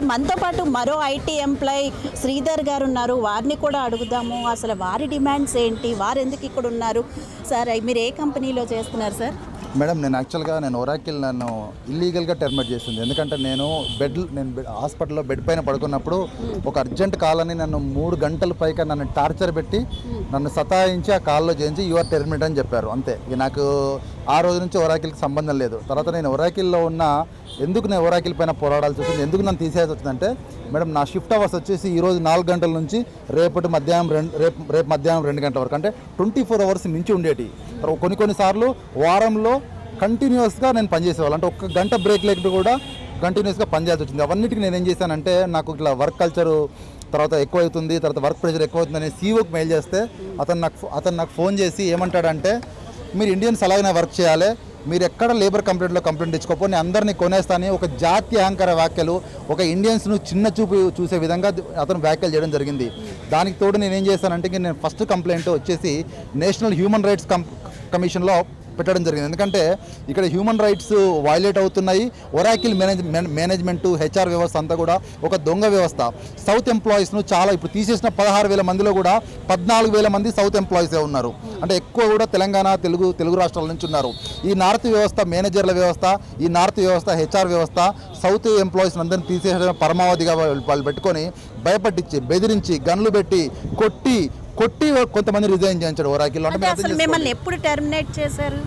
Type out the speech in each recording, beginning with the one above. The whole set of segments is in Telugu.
సార్ మనతో పాటు మరో ఐటీ ఎంప్లాయ్ శ్రీధర్ గారు ఉన్నారు, వారిని కూడా అడుగుదాము. అసలు వారి డిమాండ్స్ ఏంటి, వారు ఎందుకు ఇక్కడ ఉన్నారు? సార్ మీరు ఏ కంపెనీలో చేస్తున్నారు సార్? మేడం నేను ఒరాకిల్ నన్ను ఇల్లీగల్గా టెర్మినేట్ చేసింది. ఎందుకంటే నేను హాస్పిటల్లో బెడ్ పైన పడుకున్నప్పుడు ఒక అర్జెంట్ కాల్ అని నన్ను 3 గంటల పైగా నన్ను టార్చర్ పెట్టి నన్ను సతాయించి ఆ కాల్లో చేయించి యువర్ టెర్మినేట్ అని చెప్పారు. అంతే. నాకు ఆ రోజు నుంచి ఒరాకిల్కి సంబంధం లేదు. తర్వాత నేను ఒరాకిల్లో ఉన్న ఎందుకు నేను ఒరాకిల్ పైన పోరాడాల్సి వచ్చింది, ఎందుకు నన్ను తీసేయాల్సి వచ్చిందంటే మేడం నా షిఫ్ట్ అవర్స్ వచ్చేసి ఈరోజు 4 గంటల నుంచి రేపు మధ్యాహ్నం 2 గంటల వరకు, అంటే 24 అవర్స్ మించి ఉండేటి. కొన్నిసార్లు వారంలో కంటిన్యూస్గా నేను పనిచేసేవాళ్ళు, అంటే 1 గంట బ్రేక్ లేకుండా కూడా కంటిన్యూస్గా పనిచేయాల్సి వచ్చింది. అవన్నిటికీ నేను ఏం చేశానంటే నాకు ఇట్లా వర్క్ కల్చరు తర్వాత ఎక్కువ అవుతుంది, తర్వాత వర్క్ ప్రెషర్ ఎక్కువ అవుతుందని సీఓకి మెయిల్ చేస్తే అతను నాకు ఫోన్ చేసి ఏమంటాడంటే, మీరు ఇండియన్స్ అలాగనే వర్క్ చేయాలి, మీరు ఎక్కడ లేబర్ కంప్లైంట్ ఇచ్చుకోపో నేను అందరినీ కొనేస్తానని ఒక జాతి అహంకార వ్యాఖ్యలు, ఒక ఇండియన్స్ను చిన్న చూపు చూసే విధంగా అతను వ్యాఖ్యలు చేయడం జరిగింది. దానికి తోడు నేనేం చేశానంటే నేను ఫస్ట్ కంప్లైంట్ వచ్చేసి నేషనల్ హ్యూమన్ రైట్స్ కమిషన్లో పెట్టడం జరిగింది. ఎందుకంటే ఇక్కడ హ్యూమన్ రైట్స్ వైలేట్ అవుతున్నాయి. ఒరాకిల్ మేనేజ్మెంటు హెచ్ఆర్ వ్యవస్థ అంతా కూడా ఒక దొంగ వ్యవస్థ. సౌత్ ఎంప్లాయీస్ను చాలా ఇప్పుడు తీసేసిన 16,000 మందిలో కూడా 14,000 మంది సౌత్ ఎంప్లాయీసే ఉన్నారు. అంటే ఎక్కువ కూడా తెలంగాణ తెలుగు రాష్ట్రాల నుంచి ఉన్నారు. ఈ నార్త్ వ్యవస్థ మేనేజర్ల వ్యవస్థ, ఈ నార్త్ వ్యవస్థ హెచ్ఆర్ వ్యవస్థ సౌత్ ఎంప్లాయీస్ అందరినీ తీసేసిన పరమావధిగా వాళ్ళు పెట్టుకొని భయపట్టించి బెదిరించి గన్లు పెట్టి కొట్టి కొంతమంది రిజైన్ చేయించాడు ఒరాకిల్. అంటే మిమ్మల్ని ఎప్పుడు టెర్మినేట్ చేశారు?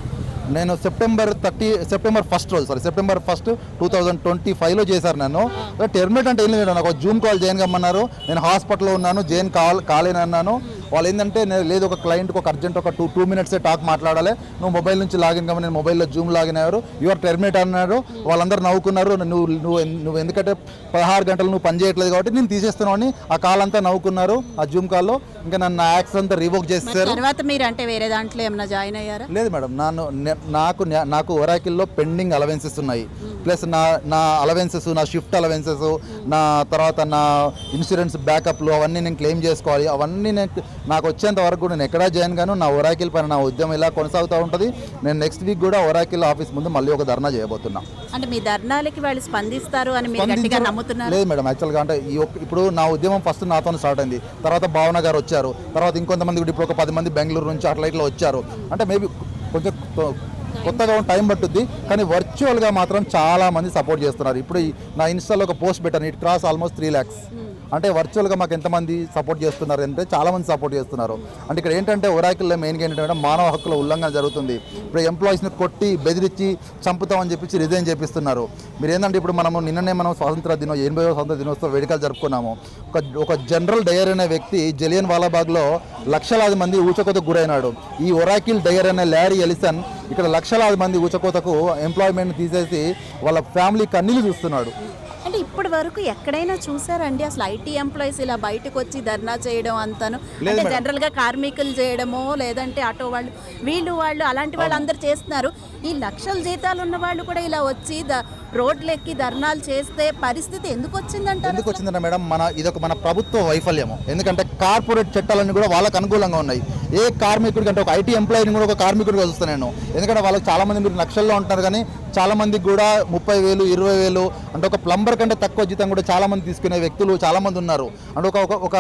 నేను సెప్టెంబర్ 1, 2025లో చేశారు. నన్ను టెర్మినేట్ అంటే ఏం లేదు, నాకు జూమ్ కాల్ జైన్ కమ్మన్నారు. నేను హాస్పిటల్లో ఉన్నాను, జైన్ కాలేని అన్నాను. వాళ్ళు ఏంటంటే లేదు ఒక క్లయింట్కి ఒక అర్జెంట్ ఒక 2 మినిట్సే టాక్ మాట్లాడాలి, నువ్వు మొబైల్ నుంచి లాగిన్ కమ్మని నేను మొబైల్లో జూమ్ లాగిన్ అయ్యారు, యువర్ టెర్మినేట్ అన్నారు. వాళ్ళందరూ నవ్వుకున్నారు. నువ్వు ఎందుకంటే 16 గంటలు నువ్వు పని చేయట్లేదు కాబట్టి నేను తీసేస్తున్నావు అని ఆ కాల్ అంతా నవ్వుకున్నారు ఆ జూమ్ కాల్లో. ఇంకా నన్ను యాక్సెస్ అంతా రివోక్ చేస్తారు. తర్వాత మీరు అంటే వేరే దాంట్లో ఏమైనా జాయిన్ అయ్యారా? లేదు మేడం, నాకు ఒరాకిల్లో పెండింగ్ అలవెన్సెస్ ఉన్నాయి. ప్లస్ నా అలవెన్సెస్, నా షిఫ్ట్ అలవెన్సెస్, నా తర్వాత నా ఇన్సూరెన్స్ బ్యాకప్లు అవన్నీ నేను క్లెయిమ్ చేసుకోవాలి. అవన్నీ నాకు వచ్చేంత వరకు కూడా నేను ఎక్కడా జాయిన్ గాను. నా ఒరాకిల్ పైన నా ఉద్యమం ఇలా కొనసాగుతూ ఉంటుంది. నేను నెక్స్ట్ వీక్ కూడా ఒరాకిల్ ఆఫీస్ ముందు మళ్ళీ ఒక ధర్నా చేయబోతున్నా. అంటే మీ ధర్నాలకి వాళ్ళు స్పందిస్తారు అని మీరు గట్టిగా నమ్ముతున్నారు? లేదు మేడం, యాక్చువల్గా అంటే ఇప్పుడు నా ఉద్యమం ఫస్ట్ నాతో స్టార్ట్ అయింది. తర్వాత భావన గారు వచ్చారు, తర్వాత ఇంకొంతమంది కూడా ఇప్పుడు ఒక 10 మంది బెంగళూరు నుంచి అట్లా ఇట్లా వచ్చారు. అంటే మేబీ కొంచెం కొత్తగా టైం పట్టుద్ది, కానీ వర్చువల్గా మాత్రం చాలా మంది సపోర్ట్ చేస్తున్నారు. ఇప్పుడు నా ఇన్స్టాలో ఒక పోస్ట్ పెట్టాను, ఇట్ క్రాస్ ఆల్మోస్ట్ 3 lakhs. అంటే వర్చువల్గా మాకు ఎంతమంది సపోర్ట్ చేస్తున్నారు అంటే చాలామంది సపోర్ట్ చేస్తున్నారు. అంటే ఇక్కడ ఏంటంటే ఒరాకిల్లో మెయిన్గా ఏంటంటే మానవ హక్కుల ఉల్లంఘన జరుగుతుంది. ఇప్పుడు ఎంప్లాయీస్ని కొట్టి బెదిరించి చంపుతామని చెప్పి రిజైన్ చేపిస్తున్నారు. మీరు ఏంటంటే ఇప్పుడు నిన్ననే స్వాతంత్ర 80వ స్వాతంత్ర దినోత్సవ వేడుకలు జరుపుకున్నాము. ఒక జనరల్ డయర్ అనే వ్యక్తి జలియన్ వాలాబాగ్లో లక్షలాది మంది ఊచకోతకు గురైనాడు. ఈ ఒరాకిల్ డయర్ అనే ల్యారీ ఎలిసన్ ఇక్కడ లక్షలాది మంది ఊచకోతకు ఎంప్లాయ్మెంట్ తీసేసి వాళ్ళ ఫ్యామిలీ కన్నీళ్ళు చూస్తున్నాడు. అంటే ఇప్పటి వరకు ఎక్కడైనా చూసారండి అసలు ఐటీ ఎంప్లాయీస్ ఇలా బయటకు వచ్చి ధర్నా చేయడం అంతాను? అంటే జనరల్గా కార్మికులు చేయడమో లేదంటే ఆటో వాళ్ళు అలాంటి వాళ్ళు అందరు చేస్తున్నారు. ఈ లక్షల జీతాలు ఉన్న వాళ్ళు కూడా ఇలా వచ్చి రోడ్లెక్కి ధర్నాలు చేస్తే పరిస్థితి ఎందుకు వచ్చిందంటే మేడం ఇదొక మన ప్రభుత్వ వైఫల్యము. ఎందుకంటే కార్పొరేట్ చట్టాలన్నీ కూడా వాళ్ళకు అనుకూలంగా ఉన్నాయి. ఏ కార్మికుడికి అంటే ఒక ఐటీ ఎంప్లాయీని కూడా ఒక కార్మికుడిగా చూస్తాను నేను. ఎందుకంటే వాళ్ళకి చాలామంది మీరు లక్షల్లో ఉంటారు, కానీ చాలామందికి కూడా 30,000, 20,000 అంటే ఒక ప్లంబర్ కంటే తక్కువ జీతం కూడా చాలామంది తీసుకునే వ్యక్తులు చాలామంది ఉన్నారు. అంటే ఒక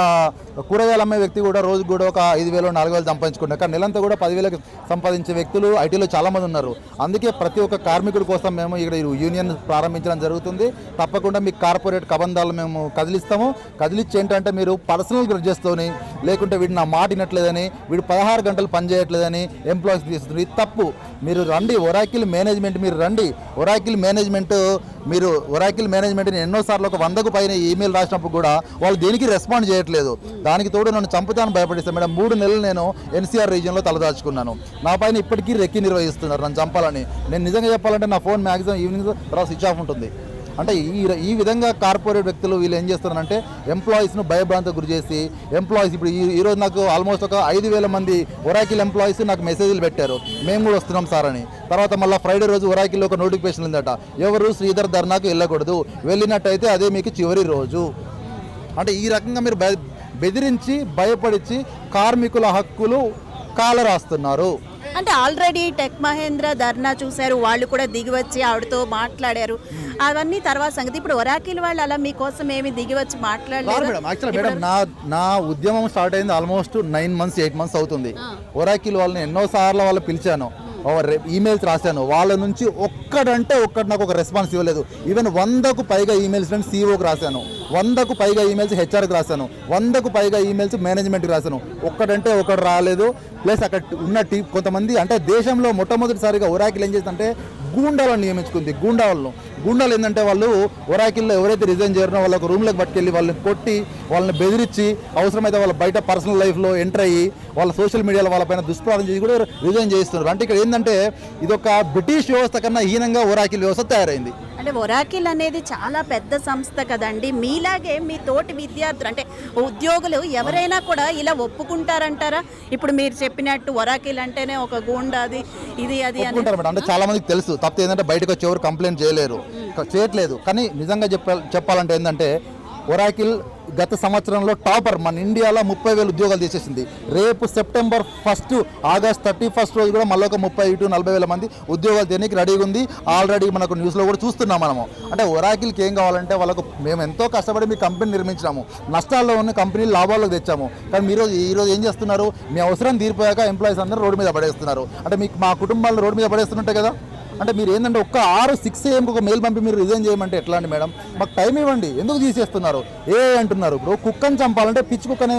కూరగాయలు అమ్మే వ్యక్తి కూడా రోజుకు కూడా ఒక 5,000, 4,000 సంపాదించుకుంటారు, కానీ నెలంతా కూడా 10,000 సంపాదించే వ్యక్తులు ఐటీలో చాలామంది ఉన్నారు. అందుకే ప్రతి ఒక్క కార్మికుడి కోసం మేము ఇక్కడ యూనియన్ ప్రారంభించడం జరుగుతుంది. తప్పకుండా మీ కార్పొరేట్ కబంధాలు మేము కదిలిచ్చి ఏంటంటే మీరు పర్సనల్ గ్రడ్జెస్తోని లేకుంటే వీడు నా మాట వినట్లేదని, వీడు 16 గంటలు పని చేయట్లేదని ఎంప్లాయీస్ తీస్తున్నారు. ఇది తప్పు. మీరు రండి, ఒరాకిల్ మేనేజ్మెంట్ మీరు రండి. ఒరాకిల్ మేనేజ్మెంట్ని ఎన్నోసార్లు ఒక 100కు పైన ఈమెయిల్ రాసినప్పుడు కూడా వాళ్ళు దేనికి రెస్పాండ్ చేయట్లేదు. దానికి తోడు నన్ను చంపుతాను భయపడిస్తాను మేడం. 3 నెలలు నేను ఎన్సీఆర్ రీజియన్లో తలదాచుకున్నాను. నా పైన ఇప్పటికీ రెక్కి నిర్వహిస్తున్నారు నన్ను చంపాలని. నేను నిజంగా చెప్పాలంటే నా ఫోన్ మ్యాక్సిమం ఈవినింగ్ తర్వాత స్విచ్ ఆఫ్ ఉంటుంది. అంటే ఈ విధంగా కార్పొరేట్ వ్యక్తులు వీళ్ళు ఏం చేస్తున్నారంటే ఎంప్లాయీస్ను భయభ్రాంతికి గురి చేసి ఎంప్లాయీస్ ఇప్పుడు ఈరోజు నాకు ఆల్మోస్ట్ ఒక 5,000 మంది ఒరాకిల్ ఎంప్లాయీస్ నాకు మెసేజ్లు పెట్టారు, మేము కూడా వస్తున్నాం సార్ అని. తర్వాత మళ్ళీ ఫ్రైడే రోజు ఒరాకిల్లో ఒక నోటిఫికేషన్ ఉందట, ఎవరు శ్రీధర్ ధర్నాకు వెళ్ళకూడదు, వెళ్ళినట్టయితే అదే మీకు చివరి రోజు. అంటే ఈ రకంగా మీరు బెదిరించి భయపడిచి కార్మికుల హక్కులు కాలరాస్తున్నారు. అంటే ఆల్రెడీ టెక్ మహేంద్ర ధర్నా చూశారు, వాళ్ళు కూడా దిగి వచ్చి ఆవిడతో మాట్లాడారు, అవన్నీ తర్వాత సంగతి. ఇప్పుడు ఒరాకిల్ వాళ్ళు అలా మీకోసం ఏమి దిగి వచ్చి రాదు మాట్లాడలేదు. మేడం. యాక్చువల్లీ మేడం నా ఉద్యమం స్టార్ట్ అయింది ఆల్మోస్ట్ 9 months 8 months అవుతుంది. ఒరాకిల్ వాళ్ళని ఎన్నోసార్లు వాళ్ళు పిలిచాను, ఈమెయిల్స్ రాశాను, వాళ్ళ నుంచి ఒక్కడంటే ఒక్కటి నాకు ఒక రెస్పాన్స్ ఇవ్వలేదు. ఈవెన్ 100కు పైగా ఈమెయిల్స్ నేను సీఓకి రాశాను, 100కు పైగా ఈమెయిల్స్ హెచ్ఆర్కి రాశాను, 100కు పైగా ఈమెయిల్స్ మేనేజ్మెంట్కి రాశాను, ఒక్కడంటే ఒకటి రాలేదు. ప్లస్ అక్కడ ఉన్న కొంతమంది అంటే దేశంలో మొట్టమొదటిసారిగా ఒరాకిల్ ఏం చేసిందంటే గూండాలను నియమించుకుంది. గూండాలు ఏంటంటే వాళ్ళు ఒరాకిల్లో ఎవరైతే రిజైన్ చేయరో వాళ్ళకు రూమ్లోకి పట్టుకెళ్ళి వాళ్ళని కొట్టి వాళ్ళని బెదిరించి అవసరమైతే వాళ్ళ బయట పర్సనల్ లైఫ్లో ఎంటర్ అయ్యి వాళ్ళ సోషల్ మీడియాలో వాళ్ళపైన దుష్ప్రచారం చేసి కూడా రిజైన్ చేస్తున్నారు. అంటే ఇక్కడ ఏంటంటే ఇదొక బ్రిటిష్ వ్యవస్థ కన్నా హీనంగా ఒరాకిల్ వ్యవస్థ తయారైంది. అంటే ఒరాకిల్ అనేది చాలా పెద్ద సంస్థ కదండి. మీలాగే మీ తోటి విద్యార్థులు అంటే ఉద్యోగులు ఎవరైనా కూడా ఇలా ఒప్పుకుంటారంటారా? ఇప్పుడు మీరు చెప్పినట్టు ఒరాకిల్ అంటేనే ఒక గూండాది ఇది అది అని ఒప్పుకుంటారు మేడం. అంటే చాలా మందికి తెలుసు. తప్పితే ఏంటంటే బయటకు వచ్చి ఎవరు కంప్లైంట్ చేయట్లేదు. కానీ నిజంగా చెప్పాలంటే ఏంటంటే ఒరాకిల్ గత సంవత్సరంలో టాపర్ మన ఇండియాలో 30,000 ఉద్యోగాలు తీసేసింది. రేపు September 1 August 31 రోజు కూడా మళ్ళీ ఒక 30,000-40,000 మంది ఉద్యోగాలు తీయడానికి రెడీగా ఉంది. ఆల్రెడీ మనకు న్యూస్లో కూడా చూస్తున్నాం మనము. అంటే ఒరాకిల్కి ఏం కావాలంటే వాళ్ళకు మేము ఎంతో కష్టపడి మీ కంపెనీ నిర్మించినాము, నష్టాల్లో ఉన్న కంపెనీలు లాభాల్లోకి తెచ్చాము, కానీ మీరు ఈరోజు ఏం చేస్తున్నారు? మీ అవసరం తీరిపోయాక ఎంప్లాయీస్ అందరూ రోడ్డు మీద పడేస్తున్నారు. అంటే మీకు మా కుటుంబాలను రోడ్డు మీద పడేస్తుంటాయి కదా. అంటే మీరు ఏంటంటే ఒక్క 6-6 AM ఒక మెయిల్ పంపి మీరు రిజైన్ చేయమంటే ఎట్లా అండి మేడం? మాకు టైం ఇవ్వండి. ఎందుకు తీసేస్తున్నారు? అంటున్నారు. ఇప్పుడు కుక్కని చంపాలంటే పిచ్చి కుక్కని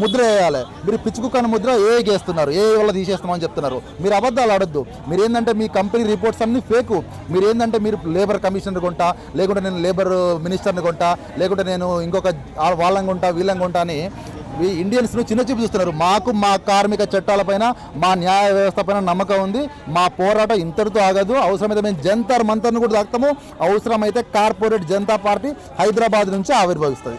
ముద్ర వేయాలి. మీరు పిచ్చి కుక్కని ముద్ర వేస్తున్నారు, వల్ల తీసేస్తామని చెప్తున్నారు. మీరు అబద్ధాలు ఆడొద్దు. మీరు ఏంటంటే మీ కంపెనీ రిపోర్ట్స్ అన్నీ ఫేకు. మీరు ఏంటంటే మీరు లేబర్ కమిషనర్ కొంటా, లేకుంటే నేను లేబర్ మినిస్టర్ని కొంటా, లేకుంటే నేను ఇంకొక వాళ్ళని కొంటా వీళ్ళని కొంటా అని ఇండియన్స్ను చిన్న చూపు చూస్తున్నారు. మాకు మా కార్మిక చట్టాలపైన మా న్యాయ వ్యవస్థ పైన నమ్మకం ఉంది. మా పోరాటం ఇంతటితో ఆగదు. అవసరమైతే మేము జంతర్ మంతర్ను కూడా తాకుతాము. అవసరమైతే కార్పొరేట్ జనతా పార్టీ హైదరాబాద్ నుంచి ఆవిర్భవిస్తుంది.